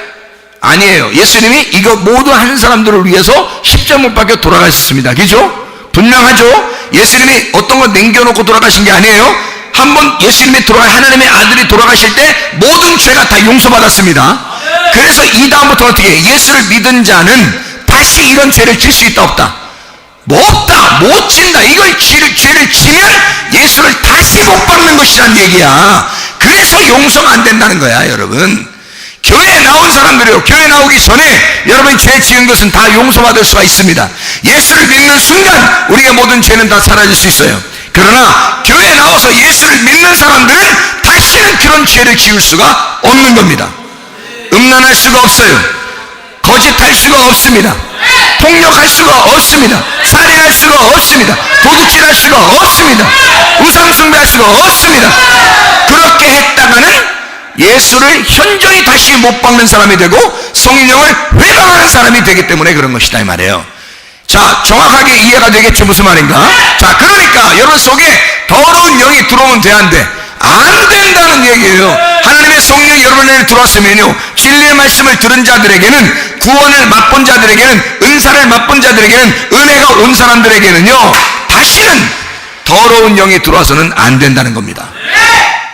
아니에요. 예수님이 이거 모두 한 사람들을 위해서 십자가 못 박혀 돌아가셨습니다. 그죠? 분명하죠? 예수님이 어떤 거 남겨놓고 돌아가신 게 아니에요. 한번 예수님이 하나님의 아들이 돌아가실 때 모든 죄가 다 용서받았습니다. 그래서 이 다음부터 어떻게 해요? 예수를 믿은 자는 다시 이런 죄를 질 수 있다 없다? 뭐 없다, 못 진다. 이걸 죄를 지면 예수를 다시 못 박는 것이란 얘기야. 그래서 용서가 안 된다는 거야, 여러분. 교회에 나온 사람들이요, 교회 나오기 전에 여러분이 죄 지은 것은 다 용서받을 수가 있습니다. 예수를 믿는 순간 우리가 모든 죄는 다 사라질 수 있어요. 그러나 교회에 나와서 예수를 믿는 사람들은 다시는 그런 죄를 지을 수가 없는 겁니다. 음란할 수가 없어요. 거짓할 수가 없습니다. 폭력할 수가 없습니다. 살인할 수가 없습니다. 도둑질할 수가 없습니다. 우상숭배할 수가 없습니다. 그렇게 했다가는 예수를 현저히 다시 못 박는 사람이 되고 성령을 회방하는 사람이 되기 때문에 그런 것이다 이 말이에요. 자, 정확하게 이해가 되겠죠? 무슨 말인가? 자, 그러니까 여러분 속에 더러운 영이 들어오면 돼, 안 돼? 안 된다는 얘기예요. 하나님의 성령이 여러분에게 들어왔으면요, 진리의 말씀을 들은 자들에게는, 구원을 맛본 자들에게는, 은사를 맛본 자들에게는, 은혜가 온 사람들에게는요, 다시는 더러운 영이 들어와서는 안 된다는 겁니다.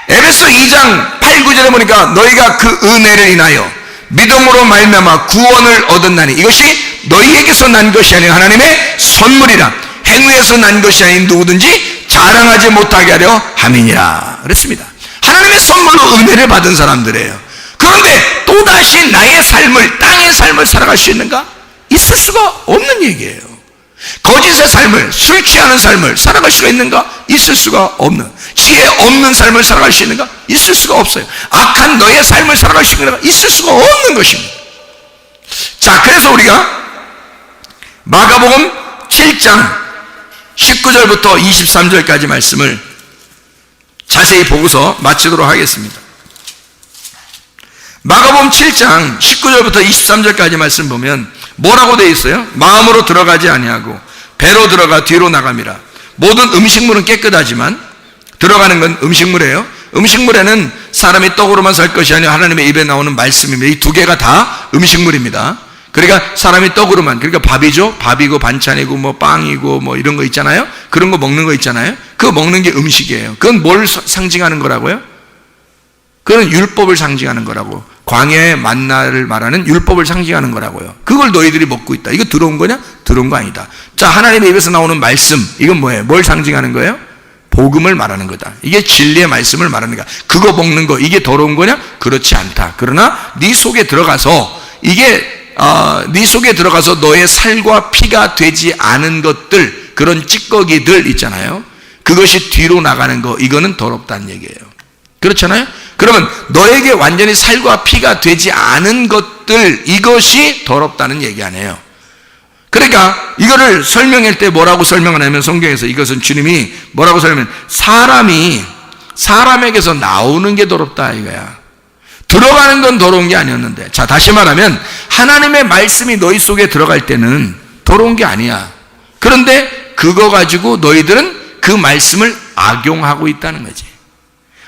에베소 2장 8, 9절에 보니까 너희가 그 은혜를 인하여 믿음으로 말미암아 구원을 얻었나니 이것이 너희에게서 난 것이 아니라 하나님의 선물이라. 행위에서 난 것이 아닌 누구든지 자랑하지 못하게 하려 함이니라 그랬습니다. 하나님의 선물로 은혜를 받은 사람들이에요. 그런데 또다시 나의 삶을, 땅의 삶을 살아갈 수 있는가? 있을 수가 없는 얘기예요. 거짓의 삶을, 술 취하는 삶을 살아갈 수가 있는가? 있을 수가 없는, 지혜 없는 삶을 살아갈 수 있는가? 있을 수가 없어요. 악한 너의 삶을 살아갈 수 있는가? 있을 수가 없는 것입니다. 자, 그래서 우리가 마가복음 7장 19절부터 23절까지 말씀을 자세히 보고서 마치도록 하겠습니다. 마가복음 7장 19절부터 23절까지 말씀 보면 뭐라고 되어 있어요? 마음으로 들어가지 아니하고 배로 들어가 뒤로 나감이라. 모든 음식물은 깨끗하지만 들어가는 건 음식물이에요. 음식물에는 사람이 떡으로만 살 것이 아니라 하나님의 입에 나오는 말씀입니다. 이 두 개가 다 음식물입니다. 그러니까 사람이 떡으로만, 그러니까 밥이죠. 밥이고 반찬이고 뭐 빵이고 뭐 이런 거 있잖아요. 그런 거 먹는 거 있잖아요. 그거 먹는 게 음식이에요. 그건 뭘 상징하는 거라고요? 그건 율법을 상징하는 거라고. 광야의 만나를 말하는 율법을 상징하는 거라고요. 그걸 너희들이 먹고 있다. 이거 들어온 거냐? 들어온 거 아니다. 자, 하나님의 입에서 나오는 말씀, 이건 뭐예요? 뭘 상징하는 거예요? 복음을 말하는 거다. 이게 진리의 말씀을 말하는 거야. 그거 먹는 거, 이게 더러운 거냐? 그렇지 않다. 그러나 네 속에 들어가서, 이게 네 속에 들어가서 너의 살과 피가 되지 않은 것들, 그런 찌꺼기들 있잖아요. 그것이 뒤로 나가는 거, 이거는 더럽다는 얘기예요. 그렇잖아요? 그러면 너에게 완전히 살과 피가 되지 않은 것들, 이것이 더럽다는 얘기 아니에요. 그러니까 이거를 설명할 때 뭐라고 설명하냐면, 성경에서 이것은 주님이 뭐라고 설명하냐면, 사람에게서 나오는 게 더럽다 이거야. 들어가는 건 더러운 게 아니었는데, 자, 다시 말하면 하나님의 말씀이 너희 속에 들어갈 때는 더러운 게 아니야. 그런데 그거 가지고 너희들은 그 말씀을 악용하고 있다는 거지.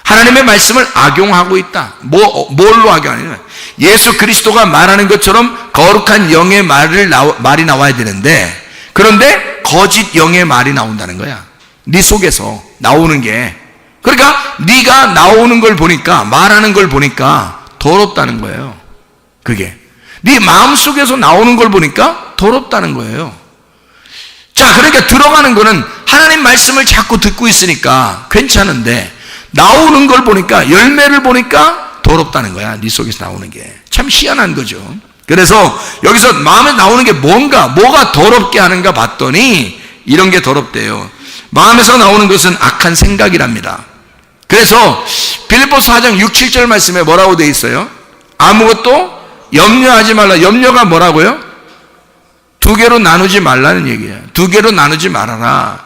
하나님의 말씀을 악용하고 있다. 뭘로 악용하냐면 예수 그리스도가 말하는 것처럼 거룩한 영의 말이 나와야 되는데, 그런데 거짓 영의 말이 나온다는 거야. 네 속에서 나오는 게. 그러니까 네가 나오는 걸 보니까, 말하는 걸 보니까 더럽다는 거예요. 그게 네 마음속에서 나오는 걸 보니까 더럽다는 거예요. 자, 그러니까 들어가는 거는 하나님 말씀을 자꾸 듣고 있으니까 괜찮은데, 나오는 걸 보니까, 열매를 보니까 더럽다는 거야. 네 속에서 나오는 게. 참 희한한 거죠. 그래서 여기서 마음에 나오는 게 뭐가 더럽게 하는가 봤더니 이런 게 더럽대요. 마음에서 나오는 것은 악한 생각이랍니다. 그래서 빌립보서 4장 6, 7절 말씀에 뭐라고 돼 있어요? 아무것도 염려하지 말라. 염려가 뭐라고요? 두 개로 나누지 말라는 얘기예요. 두 개로 나누지 말아라.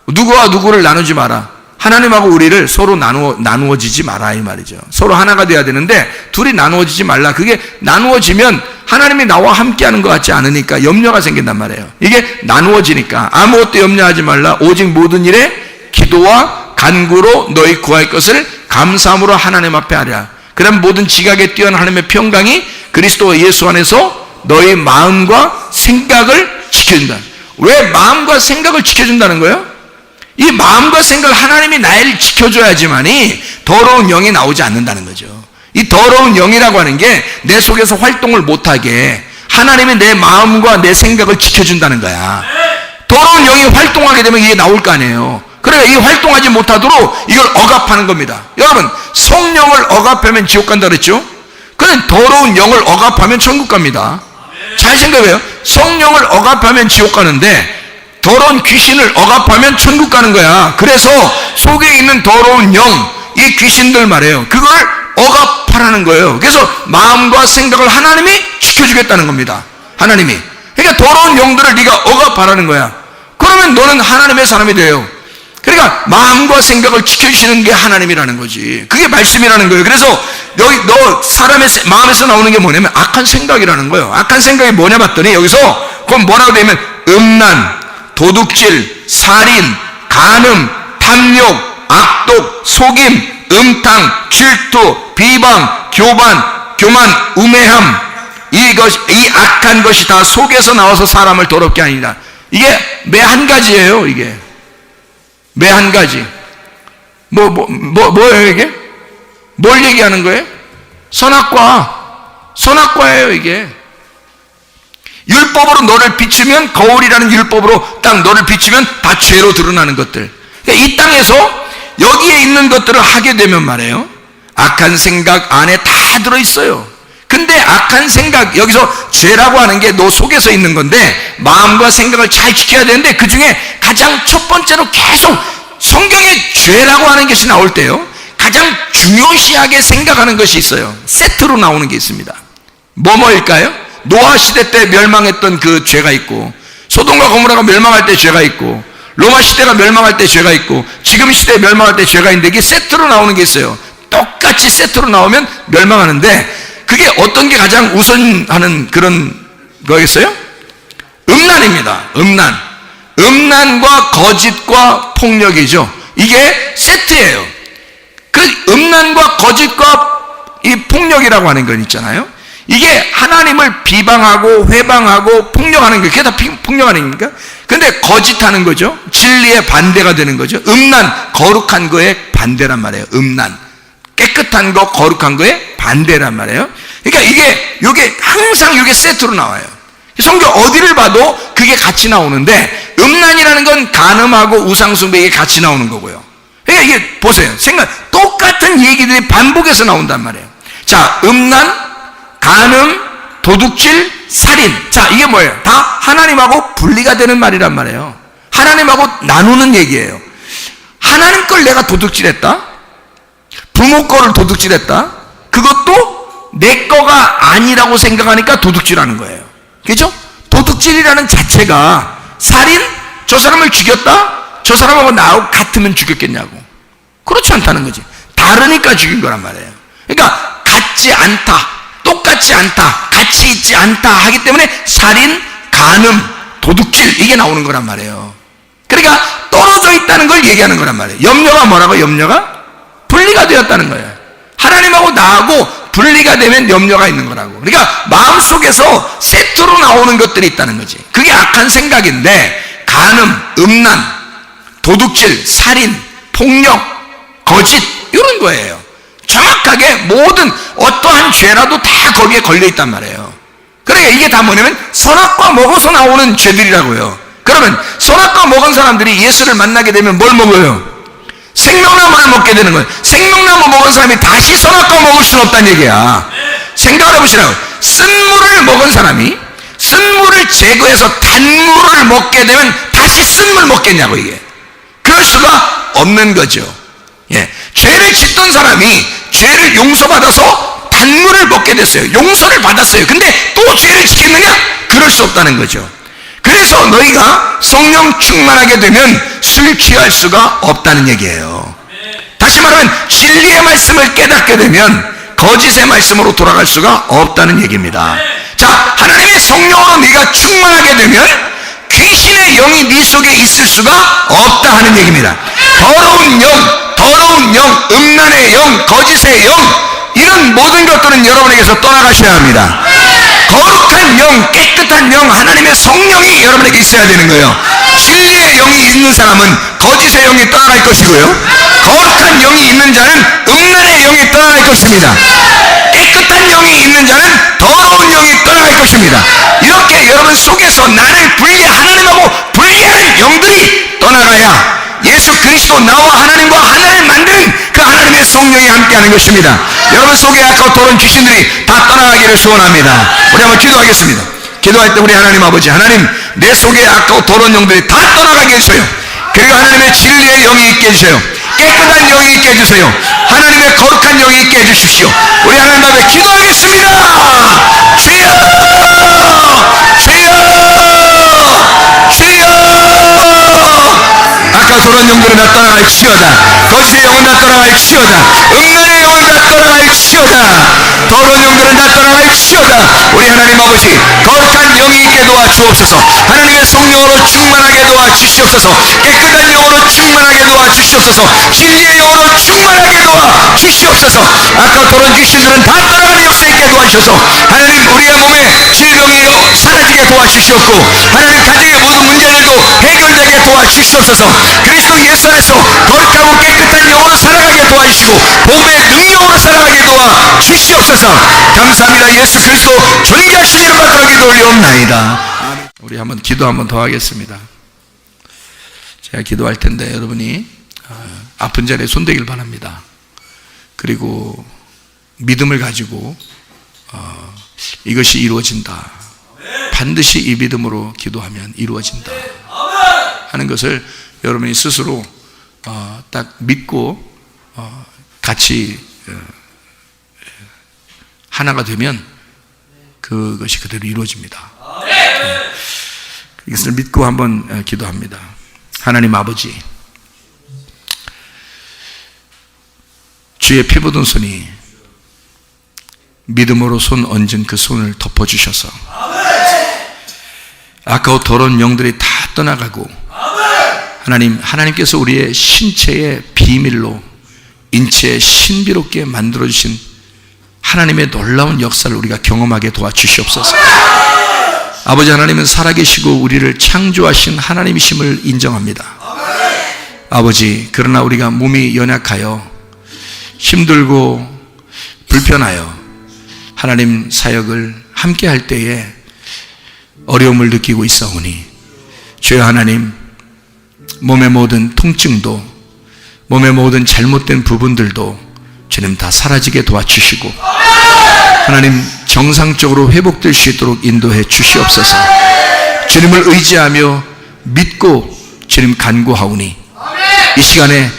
누구와 누구를 나누지 마라. 하나님하고 우리를 서로 나누어지지 마라, 이 말이죠. 서로 하나가 돼야 되는데 둘이 나누어지지 말라. 그게 나누어지면 하나님이 나와 함께하는 것 같지 않으니까 염려가 생긴단 말이에요. 이게 나누어지니까 아무것도 염려하지 말라. 오직 모든 일에 기도와 간구로 너희 구할 것을 감사함으로 하나님 앞에 하랴. 그럼 모든 지각에 뛰어난 하나님의 평강이 그리스도 예수 안에서 너희 마음과 생각을 지켜준다. 왜 마음과 생각을 지켜준다는 거예요? 이 마음과 생각을 하나님이 나를 지켜줘야지만이 더러운 영이 나오지 않는다는 거죠. 이 더러운 영이라고 하는 게 내 속에서 활동을 못하게 하나님이 내 마음과 내 생각을 지켜준다는 거야. 더러운 영이 활동하게 되면 이게 나올 거 아니에요. 그래, 이게 활동하지 못하도록 이걸 억압하는 겁니다. 여러분, 성령을 억압하면 지옥 간다 그랬죠? 그런데 더러운 영을 억압하면 천국 갑니다. 잘 생각해요. 성령을 억압하면 지옥 가는데 더러운 귀신을 억압하면 천국 가는 거야. 그래서 속에 있는 더러운 영, 이 귀신들 말이에요. 그걸 억압하라는 거예요. 그래서 마음과 생각을 하나님이 지켜주겠다는 겁니다. 하나님이. 그러니까 더러운 영들을 네가 억압하라는 거야. 그러면 너는 하나님의 사람이 돼요. 그러니까 마음과 생각을 지켜주시는 게 하나님이라는 거지. 그게 말씀이라는 거예요. 그래서 여기 너 사람의 마음에서 나오는 게 뭐냐면 악한 생각이라는 거예요. 악한 생각이 뭐냐 봤더니 여기서 그건 뭐라고 되면 음란, 도둑질, 살인, 간음, 탐욕, 악독, 속임, 음탕, 질투, 비방, 교만, 우매함, 이 악한 것이 다 속에서 나와서 사람을 더럽게 하니라. 이게 매 한 가지예요. 이게 매 한 가지. 뭐예요 이게? 뭘 얘기하는 거예요? 선악과예요 이게. 율법으로 너를 비추면, 거울이라는 율법으로 딱 너를 비추면 다 죄로 드러나는 것들. 그러니까 이 땅에서 여기에 있는 것들을 하게 되면 말이에요, 악한 생각 안에 다 들어있어요. 근데 악한 생각, 여기서 죄라고 하는 게 너 속에서 있는 건데 마음과 생각을 잘 지켜야 되는데, 그 중에 가장 첫 번째로 계속 성경에 죄라고 하는 것이 나올 때요, 가장 중요시하게 생각하는 것이 있어요. 세트로 나오는 게 있습니다. 뭐일까요? 노아 시대 때 멸망했던 그 죄가 있고, 소돔과 고모라가 멸망할 때 죄가 있고, 로마 시대가 멸망할 때 죄가 있고, 지금 시대에 멸망할 때 죄가 있는데, 이게 세트로 나오는 게 있어요. 똑같이 세트로 나오면 멸망하는데, 그게 어떤 게 가장 우선하는 그런 거겠어요? 음란입니다. 음란과 거짓과 폭력이죠. 이게 세트예요. 그 음란과 거짓과 이 폭력이라고 하는 건 있잖아요. 이게 하나님을 비방하고 회방하고 폭력하는 게, 그게 다 폭력하는 겁니까? 근데 거짓하는 거죠. 진리의 반대가 되는 거죠. 음란, 거룩한 거에 반대란 말이에요. 음란, 깨끗한 거, 거룩한 거에 반대란 말이에요. 그러니까 이게 항상 이게 세트로 나와요. 성경 어디를 봐도 그게 같이 나오는데, 음란이라는 건 간음하고 우상숭배, 이게 같이 나오는 거고요. 그러니까 이게 보세요. 똑같은 얘기들이 반복해서 나온단 말이에요. 자, 음란, 간음, 도둑질, 살인. 자, 이게 뭐예요? 다 하나님하고 분리가 되는 말이란 말이에요. 하나님하고 나누는 얘기예요. 하나님 걸 내가 도둑질했다? 부모 거를 도둑질했다? 그것도 내 거가 아니라고 생각하니까 도둑질하는 거예요. 그죠? 도둑질이라는 자체가, 살인? 저 사람을 죽였다? 저 사람하고 나하고 같으면 죽였겠냐고. 그렇지 않다는 거지. 다르니까 죽인 거란 말이에요. 그러니까 같지 않다, 똑같지 않다, 같이 있지 않다 하기 때문에 살인, 간음, 도둑질 이게 나오는 거란 말이에요. 그러니까 떨어져 있다는 걸 얘기하는 거란 말이에요. 염려가 뭐라고? 염려가 분리가 되었다는 거예요. 하나님하고 나하고 분리가 되면 염려가 있는 거라고. 그러니까 마음속에서 세트로 나오는 것들이 있다는 거지. 그게 악한 생각인데 간음, 음란, 도둑질, 살인, 폭력, 거짓 이런 거예요. 정확하게 모든 어떠한 죄라도 다 거기에 걸려있단 말이에요. 그러니까 이게 다 뭐냐면 선악과 먹어서 나오는 죄들이라고요. 그러면 선악과 먹은 사람들이 예수를 만나게 되면 뭘 먹어요? 생명나무를 먹게 되는 거예요. 생명나무 먹은 사람이 다시 선악과 먹을 수는 없다는 얘기야. 생각을 해보시라고. 쓴물을 먹은 사람이 쓴물을 제거해서 단물을 먹게 되면 다시 쓴물 먹겠냐고. 이게 그럴 수가 없는 거죠. 예, 죄를 짓던 사람이 죄를 용서받아서 단물을 먹게 됐어요. 용서를 받았어요. 근데 또 죄를 지켰느냐? 그럴 수 없다는 거죠. 그래서 너희가 성령 충만하게 되면 술 취할 수가 없다는 얘기예요. 다시 말하면 진리의 말씀을 깨닫게 되면 거짓의 말씀으로 돌아갈 수가 없다는 얘기입니다. 자, 하나님의 성령으로 네가 충만하게 되면 귀신의 영이 네 속에 있을 수가 없다 하는 얘기입니다. 더러운 영, 음란의 영, 거짓의 영, 이런 모든 것들은 여러분에게서 떠나가셔야 합니다. 거룩한 영, 깨끗한 영, 하나님의 성령이 여러분에게 있어야 되는 거예요. 진리의 영이 있는 사람은 거짓의 영이 떠나갈 것이고요, 거룩한 영이 있는 자는 음란의 영이 떠나갈 것입니다. 깨끗한 영이 있는 자는 더러운 영이 떠나갈 것입니다. 이렇게 여러분 속에서 나를 하나님하고 분리하는 영들이 떠나가야 예수 그리스도 나와 하나님과 하나를 만드는 그 하나님의 성령이 함께하는 것입니다. 여러분 속에 아까 더러운 귀신들이 다 떠나가기를 소원합니다. 우리 한번 기도하겠습니다. 기도할 때 우리 하나님 아버지, 하나님 내 속에 아까 더러운 영들이 다 떠나가게 해주세요. 그리고 하나님의 진리의 영이 있게 해주세요. 깨끗한 영이 있게 해주세요. 하나님의 거룩한 영이 있게 해주십시오. 우리 하나님 앞에 기도하겠습니다. 주여, 주여, 주여. 아까 더러운 영들은 다 떠나갈지어다. 거짓의 영은 다 떠나갈지어다. 음란의 영은 다 떠나갈지어다. 더러운 영들은 다 떠나갈지어다. 우리 하나님 아버지, 거룩한 영이 있게 도와주옵소서. 하나님의 성령으로 충만하게 도와주시옵소서. 깨끗한 영으로 충만하게 도와주시옵소서. 진리의 영으로 충만하게 도와주시옵소서. 아까 더러운 귀신들은 다 떠나가는 역사 있게 도와주셔서 하나님 우리의 몸에 질병이 사라지게 도와주시옵고, 하나님 가정의 모든 문제들도 해결되게 도와주시옵소서. 그리스도 예수 안에서 거룩하고 깨끗한 영으로 살아가게 도와주시고 복음의 능력으로 살아가게 도와주시옵소서. 감사합니다. 예수 그리스도 존귀하신 이름 받들어 기도 올리옵나이다. 우리 한번 기도 한번 더 하겠습니다. 제가 기도할 텐데 여러분이 아픈 자리에 손대길 바랍니다. 그리고 믿음을 가지고 이것이 이루어진다, 반드시 이 믿음으로 기도하면 이루어진다 하는 것을 여러분이 스스로 딱 믿고 같이 하나가 되면 그것이 그대로 이루어집니다. 이것을 믿고 한번 기도합니다. 하나님 아버지, 주의 피 묻은 손이 믿음으로 손 얹은 그 손을 덮어주셔서 아까워 더러운 영들이 다 떠나가고, 하나님께서 우리의 신체의 비밀로 인체에 신비롭게 만들어주신 하나님의 놀라운 역사를 우리가 경험하게 도와주시옵소서. 아버지 하나님은 살아계시고 우리를 창조하신 하나님이심을 인정합니다. 아버지, 그러나 우리가 몸이 연약하여 힘들고 불편하여 하나님 사역을 함께 할 때에 어려움을 느끼고 있사오니, 주여 하나님, 몸의 모든 통증도, 몸의 모든 잘못된 부분들도 주님 다 사라지게 도와주시고 하나님 정상적으로 회복될 수 있도록 인도해 주시옵소서. 주님을 의지하며 믿고 주님 간구하오니, 이 시간에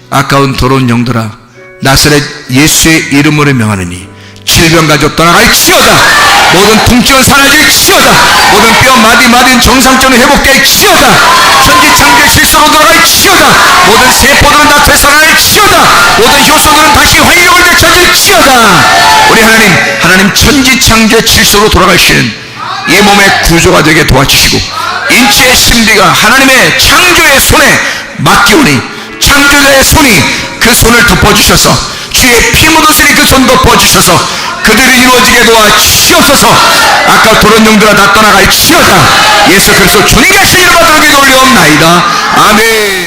아까운 더러운 영들아, 나사렛 예수의 이름으로 명하느니 질병 가족 떠나갈지어다. 모든 통증은 사라질지어다. 모든 뼈 마디마디는 정상적으로 회복될지어다. 천지창조 질서로 돌아갈지어다. 모든 세포들은 다 되살아날지어다. 모든 효소들은 다시 활력을 되찾을지어다. 우리 하나님 하나님 천지창조의 질서로 돌아가시는 이 몸의 구조가 되게 도와주시고, 인체의 심리가 하나님의 창조의 손에 맡기오니 창조자의 손이 그 손을 덮어주셔서, 주의 피 묻으시니 그 손 덮어주셔서 그들이 이루어지게 도와주시옵소서. 아까 도른 영들아 다 떠나갈지어다. 예수 그리스도 존귀하신 이름으로 기도 올리옵나이다. 아멘.